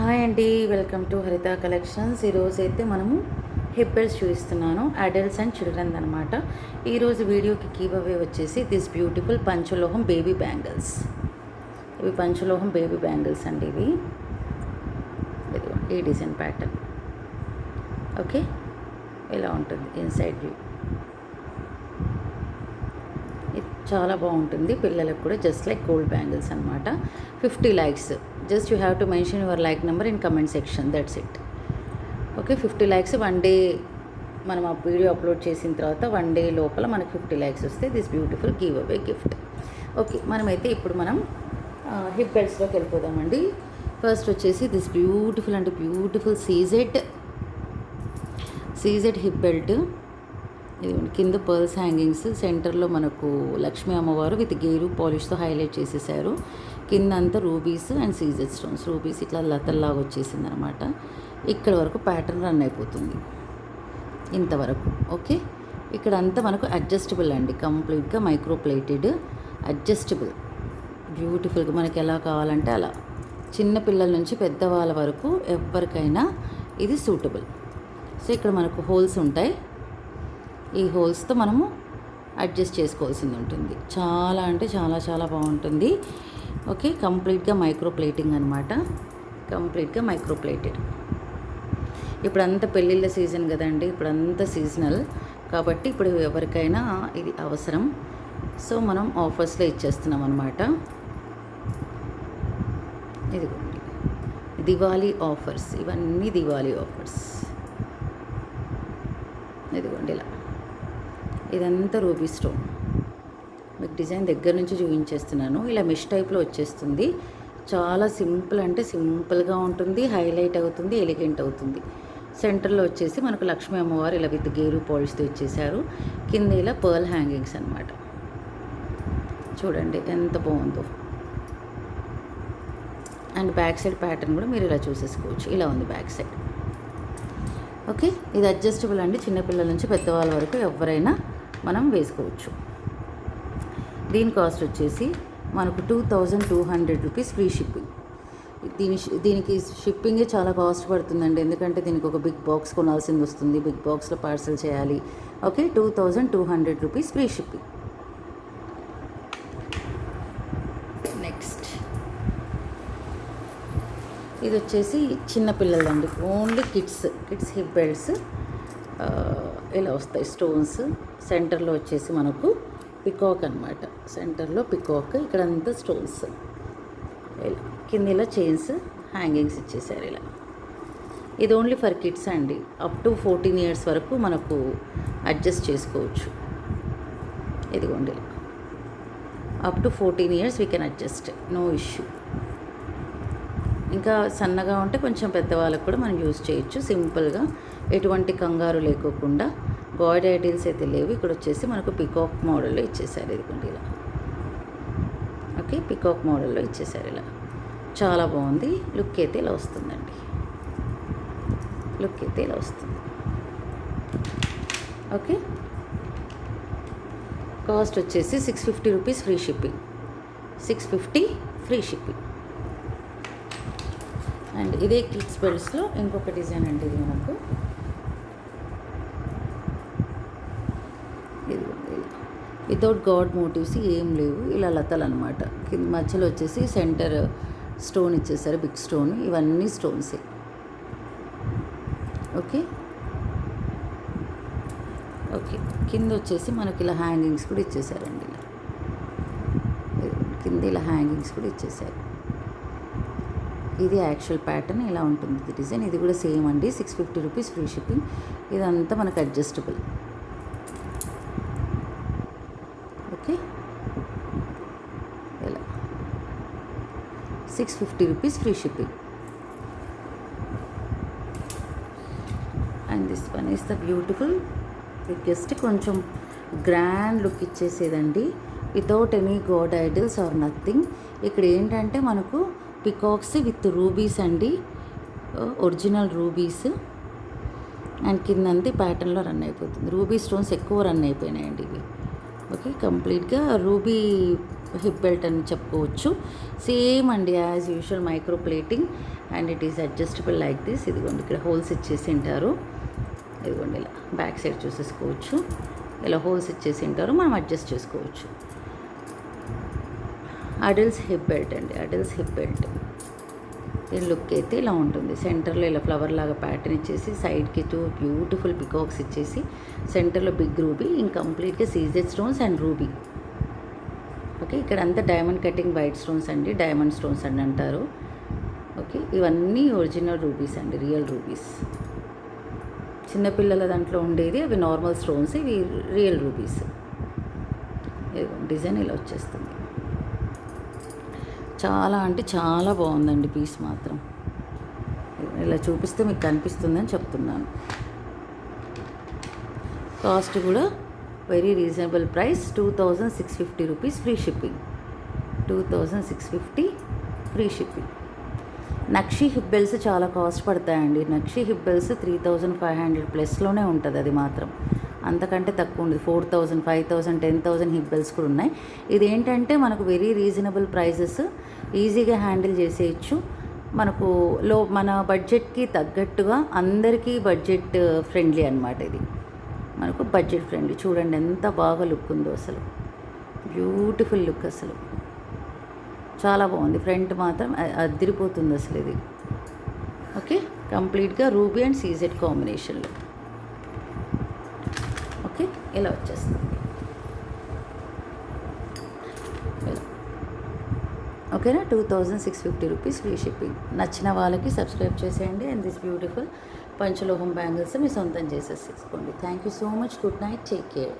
Hi అండి, welcome to హరిత collections. ఈరోజు అయితే మనము హిప్ బెల్ట్స్ చూపిస్తున్నాను, అడల్ట్స్ అండ్ చిల్డ్రన్ అనమాట. ఈరోజు వీడియోకి కీవ్ అవే వచ్చేసి దిస్ బ్యూటిఫుల్ పంచలోహం బేబీ బ్యాంగిల్స్. ఇవి పంచలోహం బేబీ బ్యాంగిల్స్ అండి. ఇవి ఈ డిజైన్ ప్యాటర్న్ ఓకే, ఇలా ఉంటుంది ఇన్సైడ్ వ్యూ. ఇది చాలా బాగుంటుంది పిల్లలకు కూడా, జస్ట్ లైక్ గోల్డ్ బ్యాంగిల్స్ అనమాట. 50 likes. Just you have to mention your like number in comment section, that's it. Okay, 50 likes one day. మనం ఆ వీడియో అప్లోడ్ చేసిన తర్వాత వన్ డే లోపల మనకు 50 likes వస్తే this beautiful give away gift. Okay, మనమైతే ఇప్పుడు మనం హిప్ బెల్ట్స్లోకి వెళ్ళిపోదామండి. ఫస్ట్ వచ్చేసి దిస్ బ్యూటిఫుల్ అంటే బ్యూటిఫుల్ సీజెడ్ హిప్ బెల్ట్. ఇది కింద పర్ల్స్ హ్యాంగింగ్స్, సెంటర్లో మనకు లక్ష్మీ అమ్మవారు విత్ గేరు పాలిష్తో హైలైట్ చేసేసారు. కింద అంతా rubies and CZ stones. Rubies ఇట్లా లతల్లాగా వచ్చేసింది అనమాట. ఇక్కడ వరకు ప్యాటర్న్ రన్ అయిపోతుంది ఇంతవరకు. ఓకే, ఇక్కడ అంతా మనకు అడ్జస్టబుల్ అండి, కంప్లీట్గా మైక్రో ప్లేటెడ్ అడ్జస్టబుల్. బ్యూటిఫుల్గా మనకి ఎలా కావాలంటే అలా, చిన్న పిల్లల నుంచి పెద్దవాళ్ళ వరకు ఎవరికైనా ఇది సూటబుల్. సో ఇక్కడ మనకు హోల్స్ ఉంటాయి, ఈ హోల్స్తో మనము అడ్జస్ట్ చేసుకోవాల్సింది ఉంటుంది. చాలా అంటే చాలా చాలా బాగుంటుంది. ఓకే, కంప్లీట్గా మైక్రో ప్లేటింగ్ అనమాట, కంప్లీట్గా మైక్రో ప్లేటెడ్. ఇప్పుడంతా పెళ్ళిళ్ళ సీజన్ కదండి, ఇప్పుడంతా సీజనల్ కాబట్టి ఇప్పుడు ఎవరికైనా ఇది అవసరం. సో మనం ఆఫర్స్లో ఇచ్చేస్తున్నాం అనమాట. ఇదిగోండి దివాళీ ఆఫర్స్, ఇవన్నీ దివాళీ ఆఫర్స్. ఇదిగోండి ఇలా, ఇదంతా రూబీ స్టోన్. మీకు డిజైన్ దగ్గర నుంచి చూపించేస్తున్నాను. ఇలా మెష్ టైప్లో వచ్చేస్తుంది. చాలా సింపుల్ అంటే సింపుల్గా ఉంటుంది, హైలైట్ అవుతుంది, ఎలిగెంట్ అవుతుంది. సెంటర్లో వచ్చేసి మనకు లక్ష్మీ అమ్మవారు ఇలా విత్ గేరు పాలిష్తో ఇచ్చేసారు. కింద ఇలా పర్ల్ హ్యాంగింగ్స్ అనమాట. చూడండి ఎంత బాగుందో. అండ్ బ్యాక్ సైడ్ ప్యాటర్న్ కూడా మీరు ఇలా చూసేసుకోవచ్చు. ఇలా ఉంది బ్యాక్ సైడ్. ఓకే, ఇది అడ్జస్టబుల్ అండి, చిన్నపిల్లల నుంచి పెద్దవాళ్ళ వరకు ఎవరైనా మనం వేసుకోవచ్చు. దీని కాస్ట్ వచ్చేసి మనకు 2200 రూపీస్ ఫ్రీ షిప్పింగ్. దీనికి షిప్పింగే చాలా కాస్ట్ పడుతుందండి, ఎందుకంటే దీనికి ఒక బిగ్ బాక్స్ కొనాల్సింది వస్తుంది, బిగ్ బాక్స్లో పార్సల్ చేయాలి. Okay, 2200 rupees free shipping. Next ఇది వచ్చేసి చిన్నపిల్లలండి, ఓన్లీ కిడ్స్ హిప్ బెల్ట్స్. ఇలా వస్తాయి స్టోన్స్. సెంటర్లో వచ్చేసి మనకు పికాక్ అనమాట, సెంటర్లో పికాక్, ఇక్కడంతా స్టోన్స్. ఇలా కింద ఇలా చైన్స్ హ్యాంగింగ్స్ ఇచ్చేసారు ఇలా. ఇది ఓన్లీ ఫర్ కిడ్స్ అండి, అప్ టు 14 years వరకు మనకు అడ్జస్ట్ చేసుకోవచ్చు. ఇదిగోండి, up to 14 years we can adjust, no issue. ఇంకా సన్నగా ఉంటే కొంచెం పెద్దవాళ్ళకు కూడా మనం యూజ్ చేయొచ్చు సింపుల్గా, ఎటువంటి కంగారు లేకోకుండా. బాడీ ఐడియల్స్ అయితే లేవు. ఇక్కడ వచ్చేసి మనకు పికాక్ మోడల్లో ఇచ్చేసారు. ఇదిగోండి ఇలా. ఓకే, పికాక్ మోడల్లో ఇచ్చేసారు ఇలా. చాలా బాగుంది. లుక్ అయితే ఇలా వస్తుందండి, లుక్ అయితే ఇలా వస్తుంది. ఓకే, కాస్ట్ వచ్చేసి 650 rupees free shipping. 650 free shipping. And ఇదే కిడ్స్ బెల్ట్స్లో ఇంకొక డిజైన్ అండి. ఇది మనకు వితౌట్ గాడ్ మోటివ్స్ ఏం లేవు, ఇలా లతలు అనమాట. కింద మధ్యలో వచ్చేసి సెంటర్ స్టోన్ ఇచ్చేసారు, బిగ్ స్టోన్. ఇవన్నీ స్టోన్సే. ఓకే ఓకే, కింద వచ్చేసి మనకి ఇలా హ్యాంగింగ్స్ కూడా ఇచ్చేసారండి. ఇలా కింద ఇలా హ్యాంగింగ్స్ కూడా ఇచ్చేసారు. ఇది యాక్చువల్ ప్యాటర్న్, ఇలా ఉంటుంది డిజైన్. ఇది కూడా సేమ్ అండి, 650 రూపీస్ ఫ్రీ షిప్పింగ్. ఇదంతా మనకు అడ్జస్టబుల్. ఓకే, ఇలా 650 rupees free shipping. And this one is the beautiful biggest, కొంచెం గ్రాండ్ లుక్ ఇచ్చేసేదండి, without any god idols or nothing. ఇక్కడ ఏంటంటే మనకు పికాక్స్ విత్ రూబీస్ అండి, ఒరిజినల్ రూబీస్. అండ్ కిందంతా ప్యాటర్న్లో రన్ అయిపోతుంది. రూబీ స్టోన్స్ ఎక్కువ రన్ అయిపోయినాయండి ఇవి. ఓకే, కంప్లీట్గా రూబీ హిప్ బెల్ట్ అని చెప్పుకోవచ్చు. సేమ్ అండి as usual micro plating and it is adjustable like this. ఇదిగోండి ఇక్కడ హోల్స్ ఇచ్చేసి ఉంటారు. ఇదిగోండి ఇలా బ్యాక్ సైడ్ చూసేసుకోవచ్చు. ఇలా హోల్స్ ఇచ్చేసి ఉంటారు, మనం అడ్జస్ట్ చేసుకోవచ్చు. అడల్ట్స్ హిప్ బెల్ట్ అండి, అడల్ట్స్ హిప్ బెల్ట్. ఈ లుక్ అయితే ఇలా ఉంటుంది. సెంటర్లో ఇలా ఫ్లవర్ లాగా ప్యాటర్న్ ఇచ్చేసి సైడ్కి 2 బ్యూటిఫుల్ పికాక్స్ ఇచ్చేసి సెంటర్లో బిగ్ రూబీ, ఇంకంప్లీట్గా CZ stones and ruby. Okay, ఇక్కడ అంతా డైమండ్ కటింగ్ వైట్ స్టోన్స్ అండి, డైమండ్ స్టోన్స్ అని అంటారు. ఓకే, ఇవన్నీ ఒరిజినల్ రూబీస్ అండి, రియల్ రూబీస్. చిన్నపిల్లల దాంట్లో ఉండేది అవి నార్మల్ స్టోన్స్, ఇవి రియల్ రూబీస్. డిజైన్ ఇలా వచ్చేస్తుంది. చాలా అంటే చాలా బాగుందండి పీస్ మాత్రం. ఇలా చూపిస్తే మీకు కనిపిస్తుందని చెప్తున్నాను. కాస్ట్ కూడా very reasonable price, 2650 rupees free shipping. 2650 free shipping. Nakshi hip belts చాలా కాస్ట్ పడతాయండి. నక్షి హిప్ బెల్ట్స్ 3500 ప్లస్లోనే ఉంటుంది, అది మాత్రం అంతకంటే తక్కువ ఉండదు. 4000, 5000, 10,000 హిప్ బెల్ట్స్ కూడా ఉన్నాయి. ఇదేంటంటే మనకు వెరీ రీజనబుల్ ప్రైజెస్, ఈజీగా హ్యాండిల్ చేసేయచ్చు. మనకు మన బడ్జెట్కి తగ్గట్టుగా, అందరికీ బడ్జెట్ ఫ్రెండ్లీ అనమాట. ఇది మనకు బడ్జెట్ ఫ్రెండ్లీ. చూడండి ఎంత బాగా లుక్ ఉందో, అసలు బ్యూటిఫుల్ లుక్, అసలు చాలా బాగుంది. ఫ్రంట్ మాత్రం అదిరిపోతుంది అసలు ఇది. ఓకే, కంప్లీట్గా రూబీ అండ్ సీజెడ్ కాంబినేషన్లో. ఓకే, ఇలా వచ్చేస్తుంది. ఓకేనా, 2650 రూపీస్ ఫ్రీ షిప్పింగ్. నచ్చిన వాళ్ళకి సబ్స్క్రైబ్ చేసేయండి. అండ్ దిస్ బ్యూటిఫుల్ పంచలోహం బ్యాంగిల్స్ మీ సొంతం చేసేసుకోండి. Thank you so much. Good night, take care.